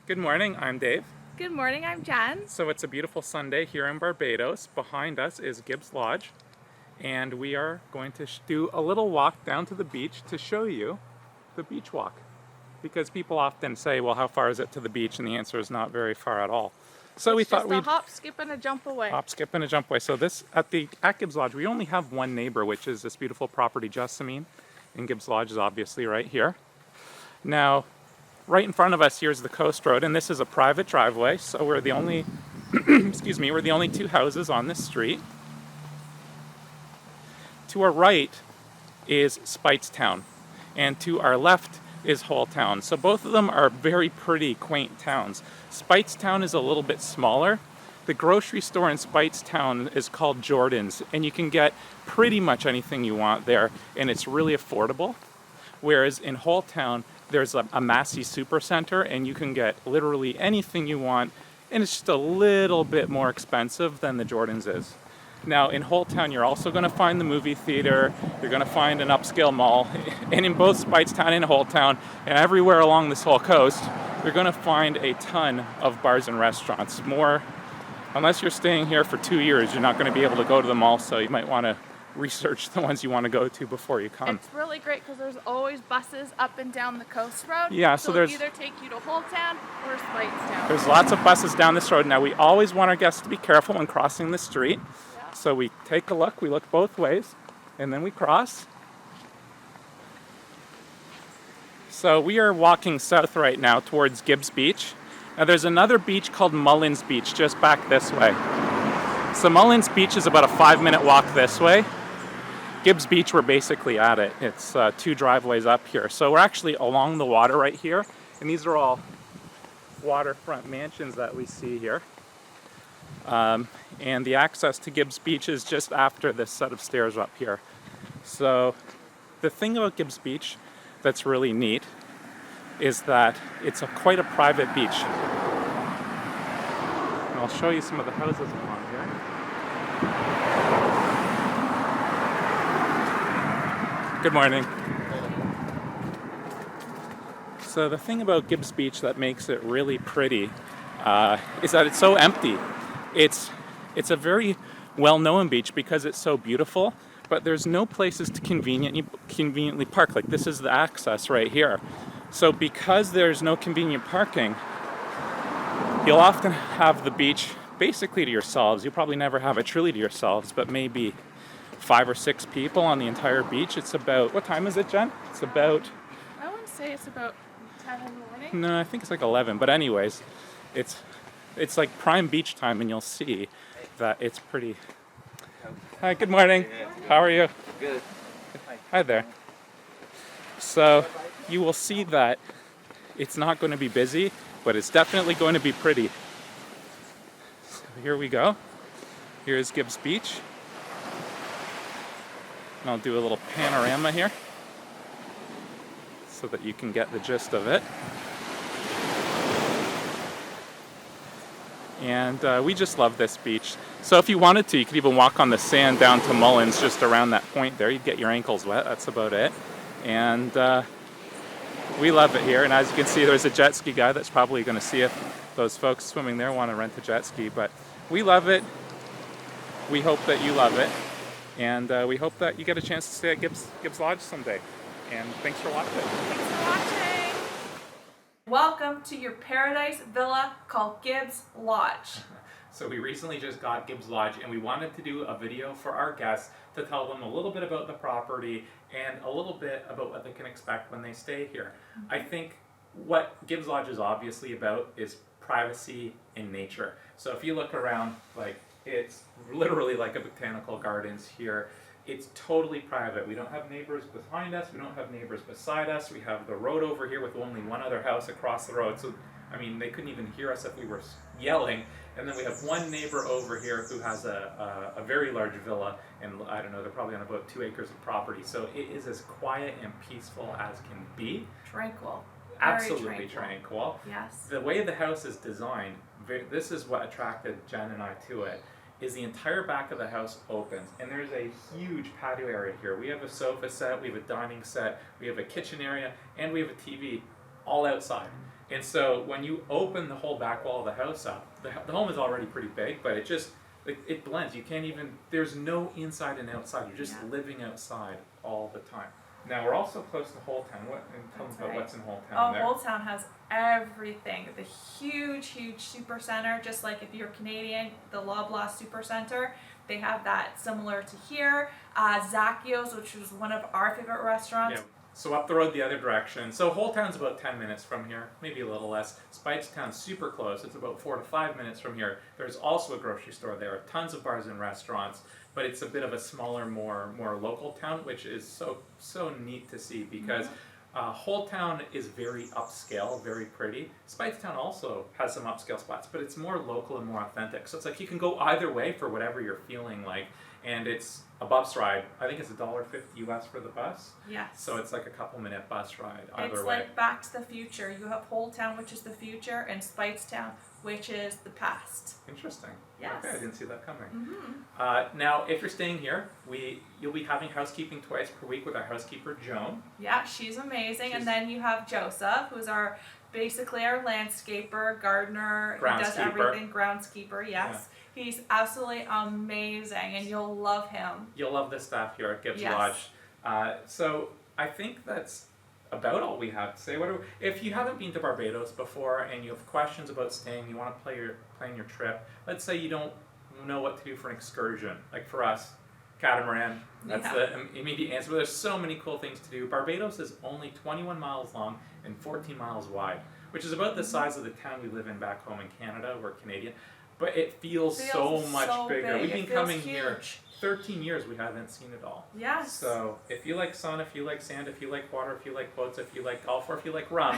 Good morning, I'm Dave. Good morning, I'm Jen. So it's a beautiful Sunday here in Barbados. Behind us is Gibbs Lodge, and we are going to do a little walk down to the beach to show you the beach walk. Because people often say, well, how far is it to the beach? And the answer is not very far at all. So we thought Just a we'd hop, skip, and a jump away. hop, skip, and a jump away. So at Gibbs Lodge, we only have one neighbor, which is this beautiful property, Jessamine. And Gibbs Lodge is obviously right here. Now, right in front of us here is the coast road, and this is a private driveway, so we're the only we're the only two houses on this street. To our right is Speightstown, and to our left is Hull Town. So both of them are very pretty, quaint towns. Speightstown is a little bit smaller. The grocery store in Speightstown is called Jordan's, and you can get pretty much anything you want there, and it's really affordable. Whereas in Hull Town, there's a Massey Supercenter, and you can get literally anything you want, and it's just a little bit more expensive than the Jordan's is. Now, in Hull Town, you're also going to find the movie theater, you're going to find an upscale mall, and in both Speightstown and Hull Town, and everywhere along this whole coast, you're going to find a ton of bars and restaurants. Unless you're staying here for 2 years, you're not going to be able to go to them all, so you might want to research the ones you want to go to before you come. It's really great because there's always buses up and down the coast road. Yeah, so there's either take you to Hull Town or Speightstown. There's lots of buses down this road. Now, we always want our guests to be careful when crossing the street. Yeah. So we take a look, we look both ways, and then we cross. So we are walking south right now towards Gibbs Beach. Now there's another beach called Mullins Beach just back this way. So Mullins Beach is about a 5-minute walk this way. Gibbs Beach, we're basically at it. It's 2 driveways up here. So we're actually along the water right here, and these are all waterfront mansions that we see here. And the access to Gibbs Beach is just after this set of stairs up here. So the thing about Gibbs Beach that's really neat is that it's quite a private beach. And I'll show you some of the houses along here. Good morning. So the thing about Gibbs Beach that makes it really pretty is that it's so empty. It's a very well-known beach because it's so beautiful, but there's no places to conveniently park. Like this is the access right here. So because there's no convenient parking, you'll often have the beach basically to yourselves. You'll probably never have it truly to yourselves, but maybe 5 or 6 people on the entire beach. It's about, what time is it, Jen? It's about... I wouldn't say it's about 10 in the morning. No, I think it's like 11. But anyways, it's like prime beach time, and you'll see that it's pretty... Hi, good morning. How are you? Good. Hi there. So you will see that it's not going to be busy, but it's definitely going to be pretty. So here we go. Here's Gibbs Beach. And I'll do a little panorama here so that you can get the gist of it. And we just love this beach. So if you wanted to, you could even walk on the sand down to Mullins, just around that point there. You'd get your ankles wet, that's about it. And we love it here. And as you can see, there's a jet ski guy that's probably going to see if those folks swimming there want to rent a jet ski. But we love it. We hope that you love it. And we hope that you get a chance to stay at Gibbs Lodge someday. And thanks for watching. Thanks for watching. Welcome to your paradise villa called Gibbs Lodge. So we recently just got Gibbs Lodge, and we wanted to do a video for our guests to tell them a little bit about the property and a little bit about what they can expect when they stay here. I think what Gibbs Lodge is obviously about is privacy in nature. So if you look around, like, it's literally like a botanical gardens here. It's totally private. We don't have neighbors behind us. We don't have neighbors beside us. We have the road over here with only one other house across the road. So, I mean, they couldn't even hear us if we were yelling. And then we have one neighbor over here who has a very large villa, and I don't know, they're probably on about 2 acres of property. So it is as quiet and peaceful as can be. Tranquil. Absolutely tranquil. Yes. The way the house is designed, this is what attracted Jen and I to it, is the entire back of the house opens, and there's a huge patio area here. We have a sofa set, we have a dining set, we have a kitchen area, and we have a TV all outside. And so when you open the whole back wall of the house up, the home is already pretty big, but it just, it blends. You can't even, there's no inside and outside. You're just living outside all the time. Now we're also close to Holetown. Tell me about what's in Holetown there. Holetown has everything. The huge super center, just like if you're Canadian, the Loblaw Super Center. They have that similar to here. Zacchio's, which is one of our favorite restaurants. Yeah. So up the road the other direction. So Holetown's about 10 minutes from here, maybe a little less. Speightstown's super close. It's about 4 to 5 minutes from here. There's also a grocery store there, tons of bars and restaurants, but it's a bit of a smaller, more local town, which is so neat to see because Holetown is very upscale, very pretty. Speightstown also has some upscale spots, but it's more local and more authentic. So it's like you can go either way for whatever you're feeling like. And it's a bus ride. I think it's $1.50 US for the bus. Yes. So it's like a couple-minute bus ride either It's way. like Back to the Future. You have Holetown, which is the future, and Speightstown, which is the past. Interesting. Yes. Okay, I didn't see that coming. Now, if you're staying here, you'll be having housekeeping twice per week with our housekeeper, Joan. Yeah, she's amazing. And then you have Joseph, who's basically our landscaper, gardener, who does everything, groundskeeper, yes. Yeah. He's absolutely amazing, and you'll love him. You'll love the staff here at Gibbs Lodge. So I think that's about all we have to say. If you haven't been to Barbados before and you have questions about staying, you want to plan your trip, let's say you don't know what to do for an excursion, like for us, catamaran, that's the immediate answer, but there's so many cool things to do. Barbados is only 21 miles long and 14 miles wide, which is about the size of the town we live in back home in Canada. We're Canadian. But it feels so much bigger. We've been coming here 13 years, we haven't seen it all. Yes. So if you like sun, if you like sand, if you like water, if you like boats, if you like golf, or if you like rum,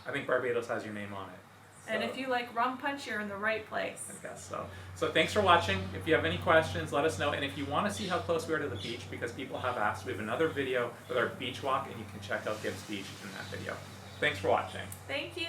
I think Barbados has your name on it. So, and if you like rum punch, you're in the right place. I guess so. So thanks for watching. If you have any questions, let us know. And if you want to see how close we are to the beach, because people have asked, we have another video with our beach walk, and you can check out Gibbs Beach in that video. Thanks for watching. Thank you.